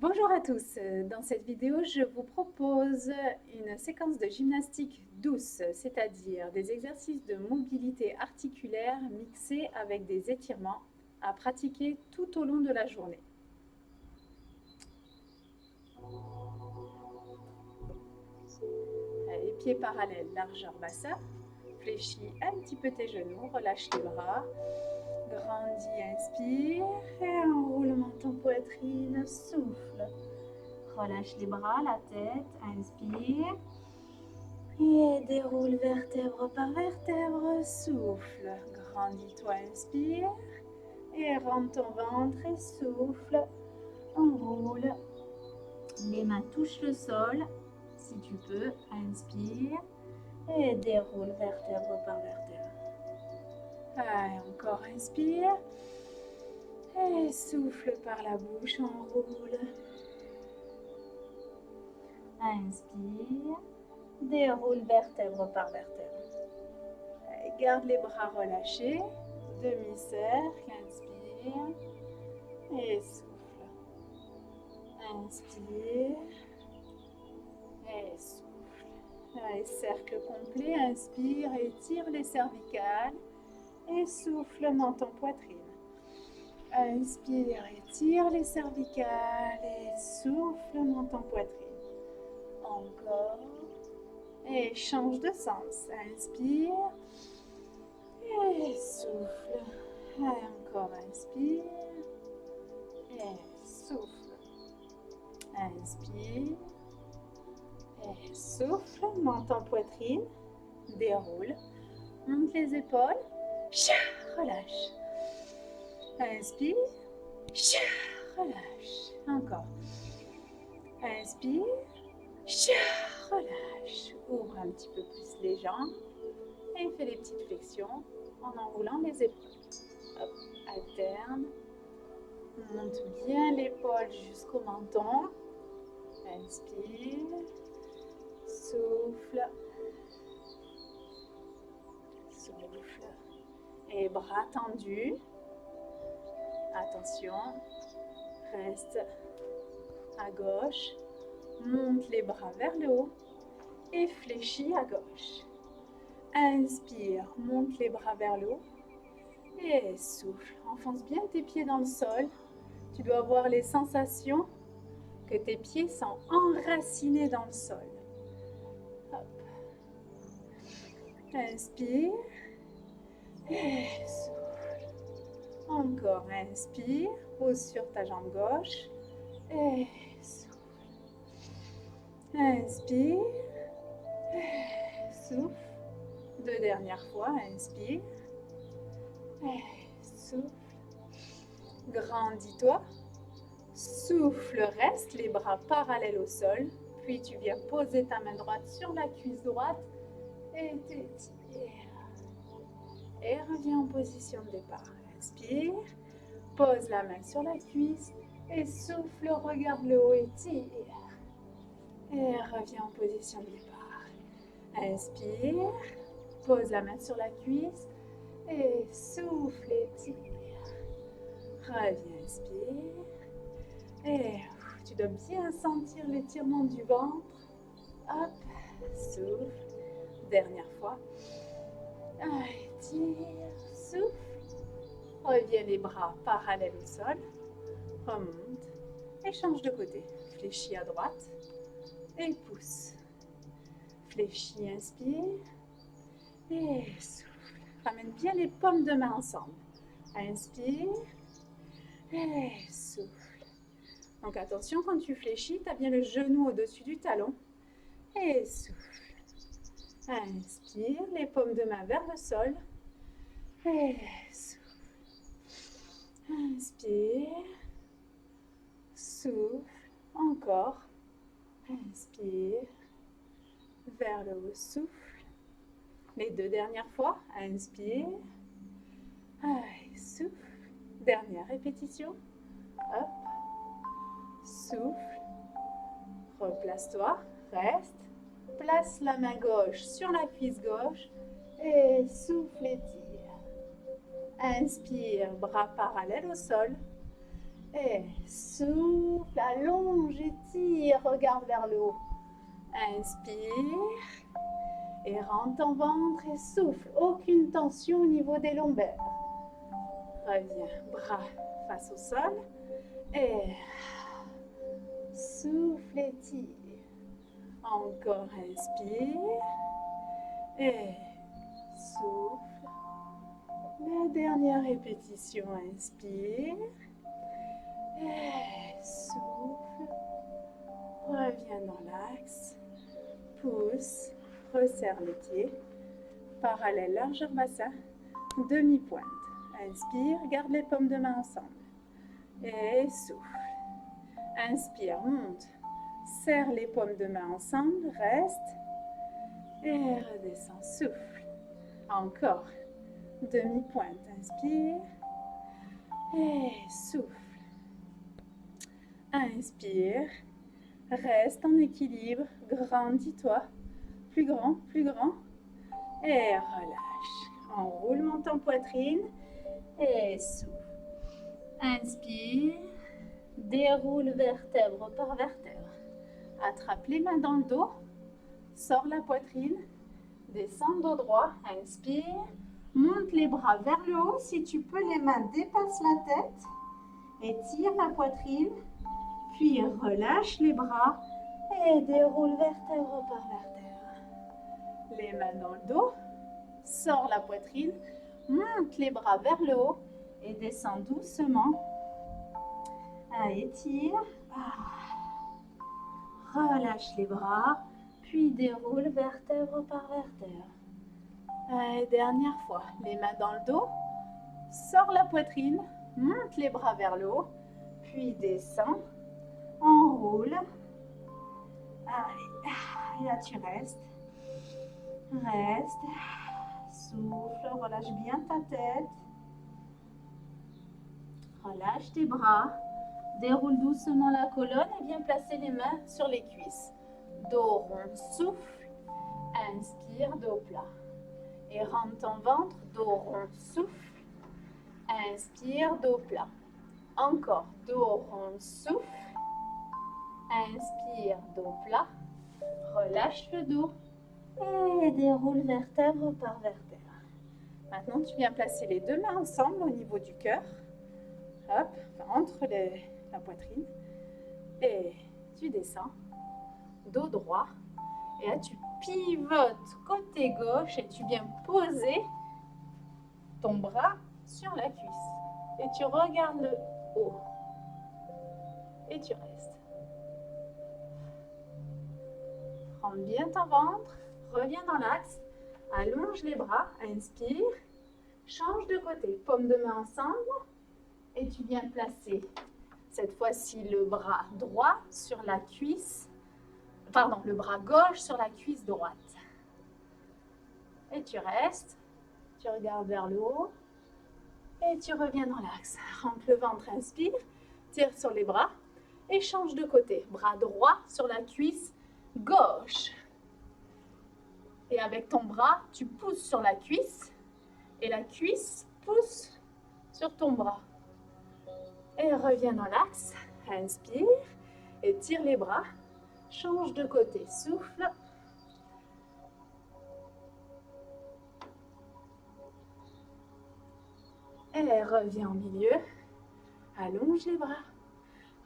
Bonjour à tous, dans cette vidéo je vous propose une séquence de gymnastique douce, c'est-à-dire des exercices de mobilité articulaire mixés avec des étirements à pratiquer tout au long de la journée. Les pieds parallèles, largeur bassin, fléchis un petit peu tes genoux, relâche les bras, grandis, inspire et enroule ton poitrine, souffle. Relâche les bras, la tête, inspire. Et déroule vertèbre par vertèbre, souffle. Grandis-toi, inspire. Et rentre ton ventre et souffle. Enroule. Les mains touchent le sol. Si tu peux, inspire. Et déroule vertèbre par vertèbre. Allez, encore inspire. Et souffle par la bouche, enroule. Inspire. Déroule vertèbre par vertèbre. Garde les bras relâchés. Demi-cercle, inspire. Et souffle. Inspire. Et souffle. Allez, cercle complet. Inspire, étire les cervicales. Et souffle, menton poitrine. Inspire, étire les cervicales. Et souffle, menton poitrine. Encore. Et change de sens. Inspire. Et souffle. Et encore inspire. Et souffle. Inspire. Et souffle. Menton poitrine. Déroule. Monte les épaules. Relâche. Inspire. Relâche. Encore. Inspire. Relâche. Ouvre un petit peu plus les jambes. Et fais des petites flexions en enroulant les épaules. Hop, alterne. Monte bien l'épaule jusqu'au menton. Inspire. Souffle. Souffle. Et bras tendus. Attention. Reste à gauche. Monte les bras vers le haut. Et fléchis à gauche. Inspire. Monte les bras vers le haut. Et souffle. Enfonce bien tes pieds dans le sol. Tu dois avoir les sensations que tes pieds sont enracinés dans le sol. Hop. Inspire. Et souffle. Encore, inspire. Pose sur ta jambe gauche. Et souffle. Inspire. Et souffle. Deux dernières fois. Inspire. Et souffle. Grandis-toi. Souffle, reste les bras parallèles au sol. Puis tu viens poser ta main droite sur la cuisse droite et t'étires. Et reviens en position de départ. Inspire, pose la main sur la cuisse et souffle, regarde le haut et tire. Et reviens en position de départ. Inspire, pose la main sur la cuisse et souffle et tire. Reviens, inspire. Et tu dois bien sentir l'étirement du ventre. Hop, souffle. Dernière fois. Tire, souffle. Reviens les bras parallèles au sol. Remonte et change de côté. Fléchis à droite et pousse. Fléchis, inspire et souffle. Ramène bien les paumes de main ensemble. Inspire et souffle. Donc attention, quand tu fléchis, tu as bien le genou au-dessus du talon. Et souffle. Inspire, les paumes de main vers le sol. Et souffle. Inspire. Souffle. Encore. Inspire. Vers le haut, souffle. Les deux dernières fois. Inspire. Souffle. Dernière répétition. Hop. Souffle. Replace-toi. Reste. Place la main gauche sur la cuisse gauche. Et souffle et tire. Inspire, bras parallèles au sol. Et souffle, allonge, étire, regarde vers le haut. Inspire. Et rentre ton ventre et souffle. Aucune tension au niveau des lombaires. Reviens, bras face au sol. Et souffle, étire. Encore inspire. Et souffle. La dernière répétition, inspire. Et souffle. Reviens dans l'axe. Pousse. Resserre les pieds. Parallèle largeur bassin. Demi-pointe. Inspire. Garde les paumes de main ensemble. Et souffle. Inspire. Monte. Serre les paumes de main ensemble. Reste. Et redescends. Souffle. Encore. Demi-pointe. Inspire. Et souffle. Inspire. Reste en équilibre. Grandis-toi. Plus grand, plus grand. Et relâche. Enroule, monte en poitrine. Et souffle. Inspire. Déroule vertèbre par vertèbre. Attrape les mains dans le dos. Sors la poitrine. Descends dos droit. Inspire. Monte les bras vers le haut. Si tu peux, les mains dépassent la tête. Étire la poitrine. Puis relâche les bras. Et déroule vertèbre par vertèbre. Les mains dans le dos. Sors la poitrine. Monte les bras vers le haut. Et descends doucement. Étire. Relâche les bras. Puis déroule vertèbre par vertèbre. Dernière fois. Les mains dans le dos. Sors la poitrine. Monte les bras vers le haut. Puis descends. Enroule. Allez. Et là, tu restes. Reste. Souffle. Relâche bien ta tête. Relâche tes bras. Déroule doucement la colonne et viens placer les mains sur les cuisses. Dos rond, souffle. Inspire, dos plat. Et rentre ton ventre, dos rond, souffle. Inspire, dos plat. Encore, dos rond, souffle. Inspire, dos plat. Relâche le dos. Et déroule vertèbre par vertèbre. Maintenant, tu viens placer les deux mains ensemble au niveau du cœur. Hop, entre la poitrine. Et tu descends. Dos droit. Et là, tu pivotes côté gauche et tu viens poser ton bras sur la cuisse. Et tu regardes le haut. Et tu restes. Prends bien ton ventre. Reviens dans l'axe. Allonge les bras. Inspire. Change de côté. Paumes de main ensemble. Et tu viens placer cette fois-ci le bras droit sur la cuisse. Pardon, le bras gauche sur la cuisse droite. Et tu restes. Tu regardes vers le haut. Et tu reviens dans l'axe. Rentre le ventre, inspire. Tire sur les bras. Et change de côté. Bras droit sur la cuisse gauche. Et avec ton bras, tu pousses sur la cuisse. Et la cuisse pousse sur ton bras. Et reviens dans l'axe. Inspire. Et tire les bras. Change de côté. Souffle. Et reviens au milieu. Allonge les bras.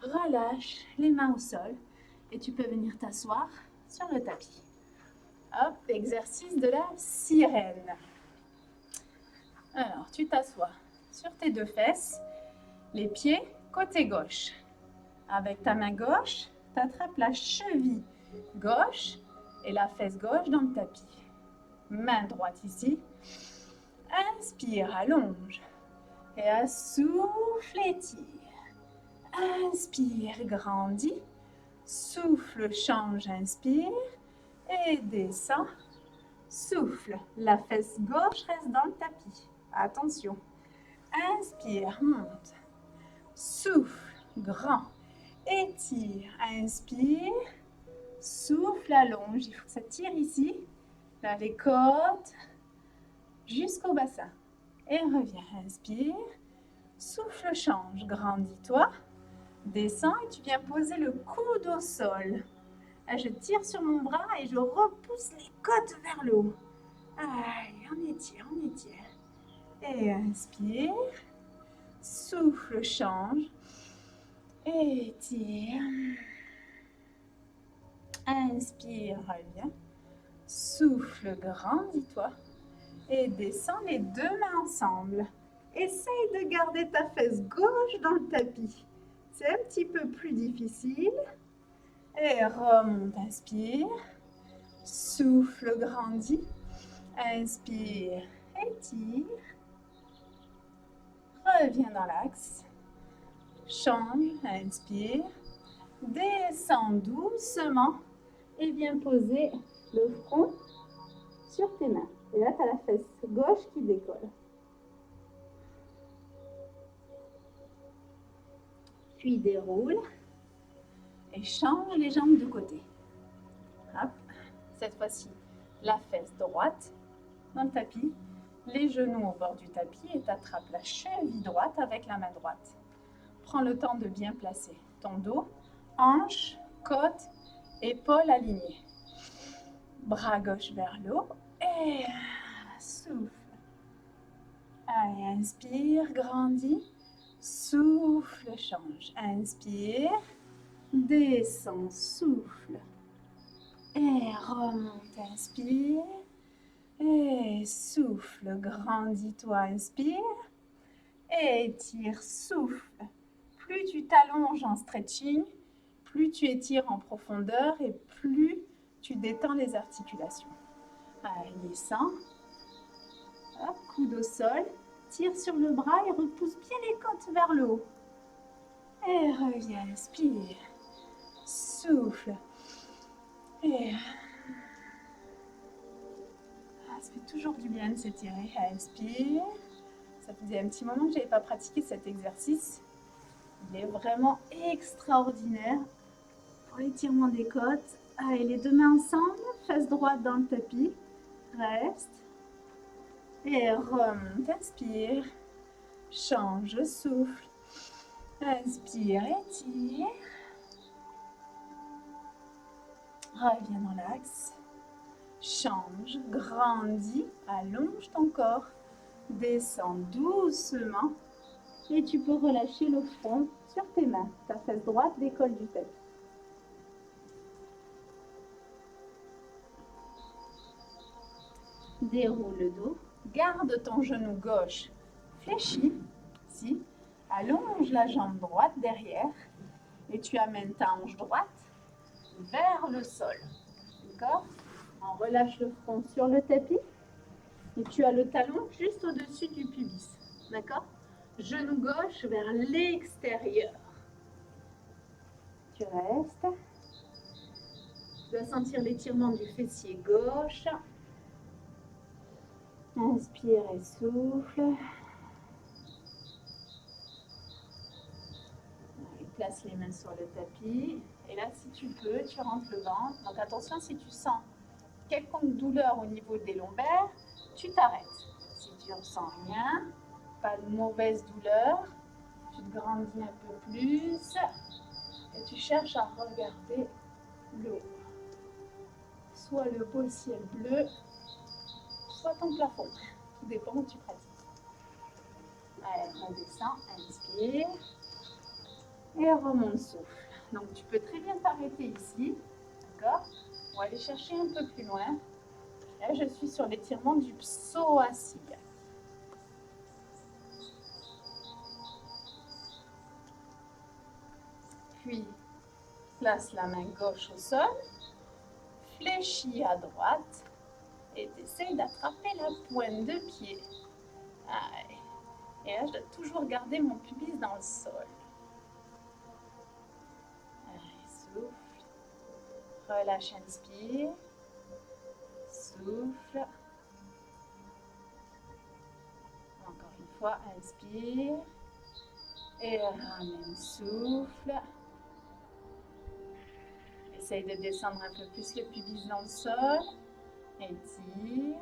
Relâche les mains au sol. Et tu peux venir t'asseoir sur le tapis. Hop, exercice de la sirène. Alors, tu t'assois sur tes deux fesses. Les pieds côté gauche. Avec ta main gauche, tu attrapes la cheville gauche et la fesse gauche dans le tapis. Main droite ici. Inspire, allonge. Et souffle, étire. Inspire, grandis. Souffle, change, inspire. Et descend. Souffle. La fesse gauche reste dans le tapis. Attention. Inspire, monte. Souffle, grand. Étire, inspire. Souffle, allonge. Il faut que ça tire ici. Là, les côtes. Jusqu'au bassin. Et reviens, inspire. Souffle, change. Grandis-toi. Descends et tu viens poser le coude au sol. Là, je tire sur mon bras et je repousse les côtes vers le haut. Allez, on étire, on étire. Et inspire. Souffle, change. Étire. Inspire, reviens. Souffle, grandis-toi. Et descends les deux mains ensemble. Essaye de garder ta fesse gauche dans le tapis. C'est un petit peu plus difficile. Et remonte, inspire. Souffle, grandis. Inspire, étire. Reviens dans l'axe. Change, inspire. Descends doucement et viens poser le front sur tes mains. Et là, tu as la fesse gauche qui décolle. Puis déroule et change les jambes de côté. Hop. Cette fois-ci, la fesse droite dans le tapis, les genoux au bord du tapis et tu attrapes la cheville droite avec la main droite. Prends le temps de bien placer ton dos, hanche, côte, épaules alignées. Bras gauche vers le haut et souffle. Allez, inspire, grandis. Souffle, change. Inspire, descends, souffle. Et remonte, inspire. Et souffle, grandis-toi, inspire. Et étire, souffle. Plus tu t'allonges en stretching, plus tu étires en profondeur et plus tu détends les articulations. Allez, descends. Hop, coude au sol. Tire sur le bras et repousse bien les côtes vers le haut. Et reviens, inspire. Souffle. Et ça fait toujours du bien de s'étirer. Inspire. Ça faisait un petit moment que je n'avais pas pratiqué cet exercice. Il est vraiment extraordinaire pour l'étirement des côtes. Allez, les deux mains ensemble, face droite dans le tapis. Reste. Et remonte, inspire. Change, souffle. Inspire, étire. Reviens dans l'axe. Change, grandis, allonge ton corps. Descends doucement. Et tu peux relâcher le front sur tes mains. Ta fesse droite décolle du tapis. Déroule le dos. Garde ton genou gauche fléchi. Ici. Allonge la jambe droite derrière. Et tu amènes ta hanche droite vers le sol. D'accord? On relâche le front sur le tapis. Et tu as le talon juste au-dessus du pubis. D'accord? Genou gauche vers l'extérieur. Tu restes. Tu dois sentir l'étirement du fessier gauche. Inspire et souffle. Et place les mains sur le tapis. Et là, si tu peux, tu rentres le ventre. Donc attention, si tu sens quelconque douleur au niveau des lombaires, tu t'arrêtes. Si tu ne ressens rien, pas de mauvaise douleur, tu te grandis un peu plus et tu cherches à regarder le haut. Soit le beau ciel bleu, soit ton plafond. Tout dépend où tu pratiques. Allez, redescends, inspire et remonte souffle. Donc tu peux très bien t'arrêter ici, d'accord? On va aller chercher un peu plus loin. Là, je suis sur l'étirement du psoas iliaque. Puis, place la main gauche au sol, fléchis à droite et essaye d'attraper la pointe de pied. Allez. Et là, je dois toujours garder mon pubis dans le sol. Allez, souffle. Relâche, inspire. Souffle. Encore une fois, inspire. Et ramène, souffle. Essaye de descendre un peu plus le pubis dans le sol. Étire.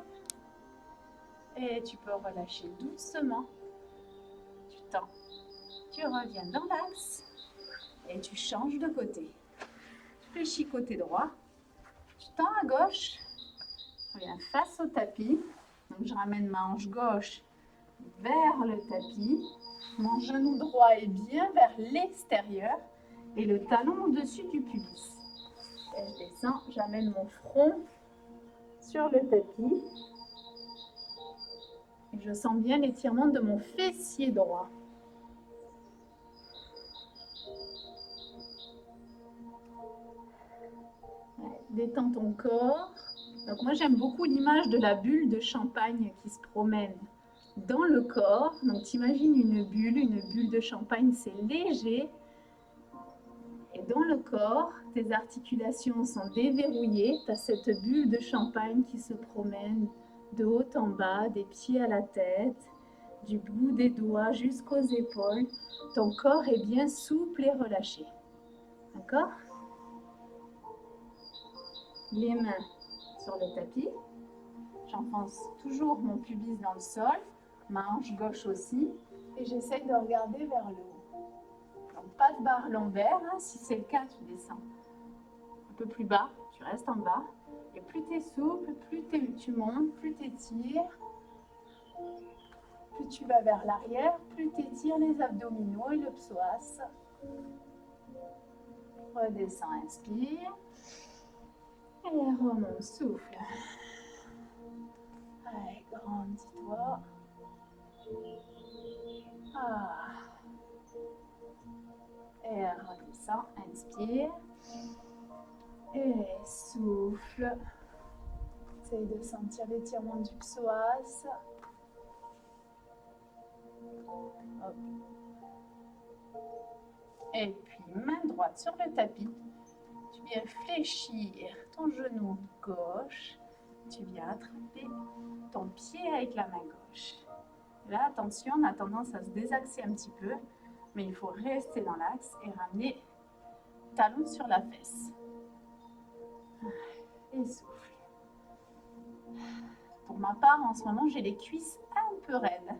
Et tu peux relâcher doucement. Tu tends. Tu reviens dans l'axe. Et tu changes de côté. Tu fléchis côté droit. Tu tends à gauche. Reviens face au tapis. Donc, je ramène ma hanche gauche vers le tapis. Mon genou droit est bien vers l'extérieur et le talon au-dessus du pubis. Et je descends, j'amène mon front sur le tapis. Et je sens bien l'étirement de mon fessier droit. Ouais, détends ton corps. Donc moi j'aime beaucoup l'image de la bulle de champagne qui se promène dans le corps. Donc t'imagines une bulle de champagne, c'est léger. Et dans le corps, tes articulations sont déverrouillées. Tu as cette bulle de champagne qui se promène de haut en bas, des pieds à la tête, du bout des doigts jusqu'aux épaules. Ton corps est bien souple et relâché. D'accord? Les mains sur le tapis. J'enfonce toujours mon pubis dans le sol, ma hanche gauche aussi, et j'essaye de regarder vers le haut. Donc pas de barre lombaire, hein. Si c'est le cas, tu descends un peu plus bas, tu restes en bas. Et plus tu es souple, plus tu montes, plus tu étires, plus tu vas vers l'arrière, plus tu étires les abdominaux et le psoas. Redescends, inspire. Et remonte, souffle. Allez, grandis-toi. Ah. Et redescends, inspire. Et souffle. Essaye de sentir l'étirement du psoas. Hop. Et puis, main droite sur le tapis. Tu viens fléchir ton genou gauche. Tu viens attraper ton pied avec la main gauche. Là, attention, on a tendance à se désaxer un petit peu, mais il faut rester dans l'axe et ramener talon sur la fesse. Et souffle. Pour ma part, en ce moment, j'ai les cuisses un peu raides.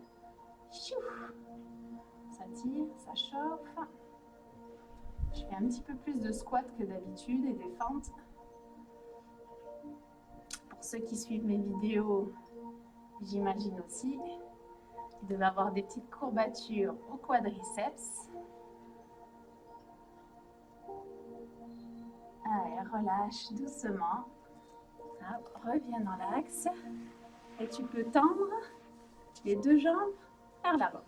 Ça tire, ça chauffe. Je fais un petit peu plus de squat que d'habitude et des fentes. Pour ceux qui suivent mes vidéos, j'imagine aussi, ils doivent avoir des petites courbatures au quadriceps. Allez, relâche doucement. Hop, reviens dans l'axe. Et tu peux tendre les deux jambes vers l'avant.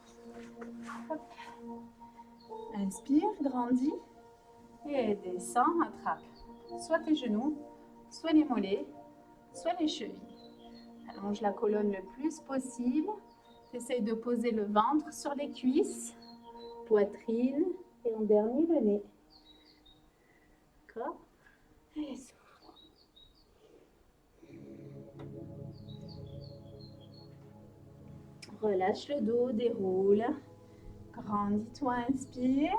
Inspire, grandis. Et descends, attrape. Soit tes genoux, soit les mollets, soit les chevilles. Allonge la colonne le plus possible. Essaye de poser le ventre sur les cuisses, poitrine et en dernier le nez. D'accord? Et souffle. Relâche le dos, déroule. Grandis-toi, inspire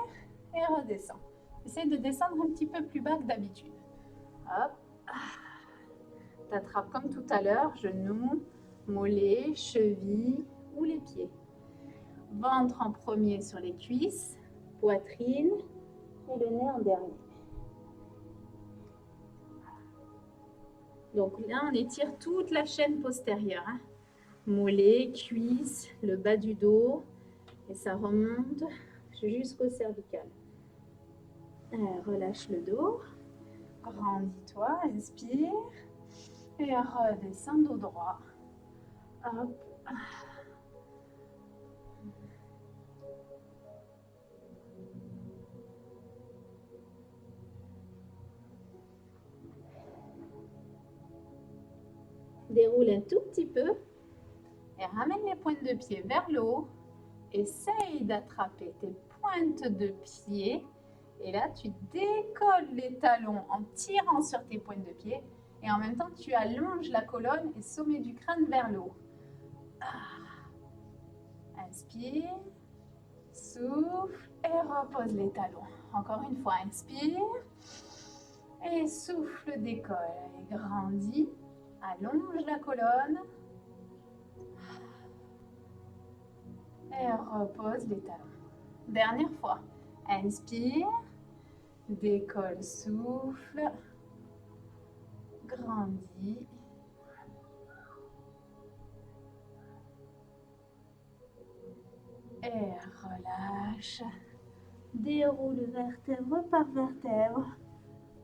et redescends. Essaye de descendre un petit peu plus bas que d'habitude. Hop. T'attrapes comme tout à l'heure, genoux, mollets, chevilles ou les pieds. Ventre en premier sur les cuisses, poitrine et le nez en dernier. Donc là, on étire toute la chaîne postérieure. Hein. Mollets, cuisses, le bas du dos et ça remonte jusqu'au cervical. Relâche le dos. Grandis-toi, inspire. Et redescends dos droit. Hop. Déroule un tout petit peu. Et ramène les pointes de pied vers le haut. Essaye d'attraper tes pointes de pied. Et là, tu décolles les talons en tirant sur tes pointes de pied. Et en même temps, tu allonges la colonne et sommet du crâne vers le haut. Inspire, souffle et repose les talons. Encore une fois, inspire et souffle, décolle et grandis. Allonge la colonne et repose les talons. Dernière fois, inspire Décolle, souffle. Grandis. Et relâche. Déroule vertèbre par vertèbre.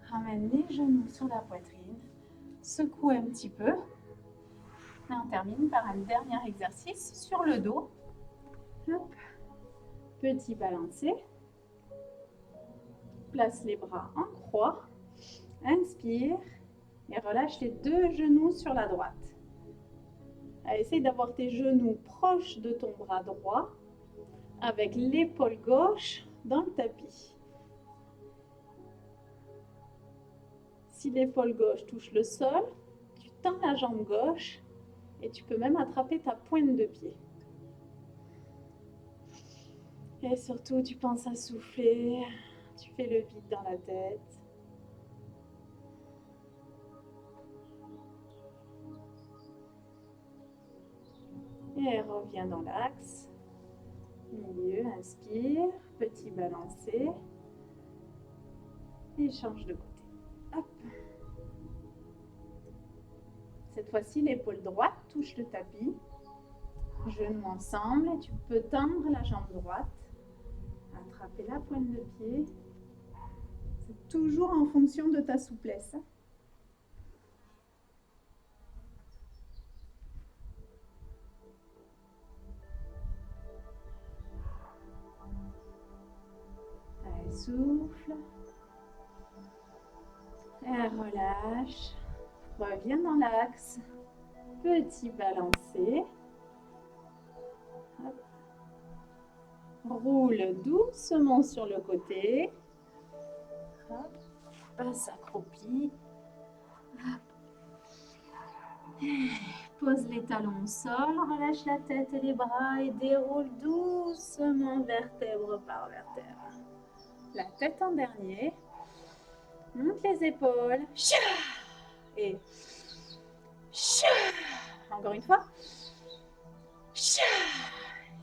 Ramène les genoux sur la poitrine. Secoue un petit peu. Et on termine par un dernier exercice sur le dos. Hop. Petit balancé. Place les bras en croix. Inspire. Et relâche les deux genoux sur la droite. Essaye d'avoir tes genoux proches de ton bras droit avec l'épaule gauche dans le tapis. Si l'épaule gauche touche le sol, tu tends la jambe gauche et tu peux même attraper ta pointe de pied. Et surtout, tu penses à souffler, tu fais le vide dans la tête. Et reviens dans l'axe. Milieu, inspire, petit balancé. Et change de côté. Hop. Cette fois-ci, l'épaule droite touche le tapis. Genoux ensemble. Et tu peux tendre la jambe droite. Attraper la pointe de pied. C'est toujours en fonction de ta souplesse. Allez, souffle. Et relâche. Reviens dans l'axe. Petit balancé. Hop. Roule doucement sur le côté. Hop. Passe accroupi. Pose les talons au sol, relâche la tête et les bras et déroule doucement vertèbre par vertèbre. La tête en dernier. Monte les épaules. Et encore une fois.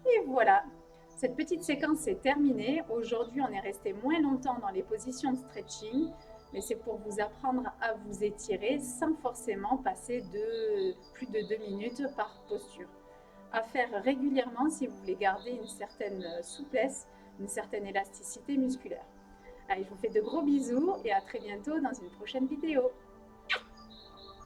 Et voilà. Cette petite séquence est terminée. Aujourd'hui, on est resté moins longtemps dans les positions de stretching, mais c'est pour vous apprendre à vous étirer sans forcément passer plus de 2 minutes par posture. À faire régulièrement si vous voulez garder une certaine souplesse, une certaine élasticité musculaire. Allez, je vous fais de gros bisous et à très bientôt dans une prochaine vidéo.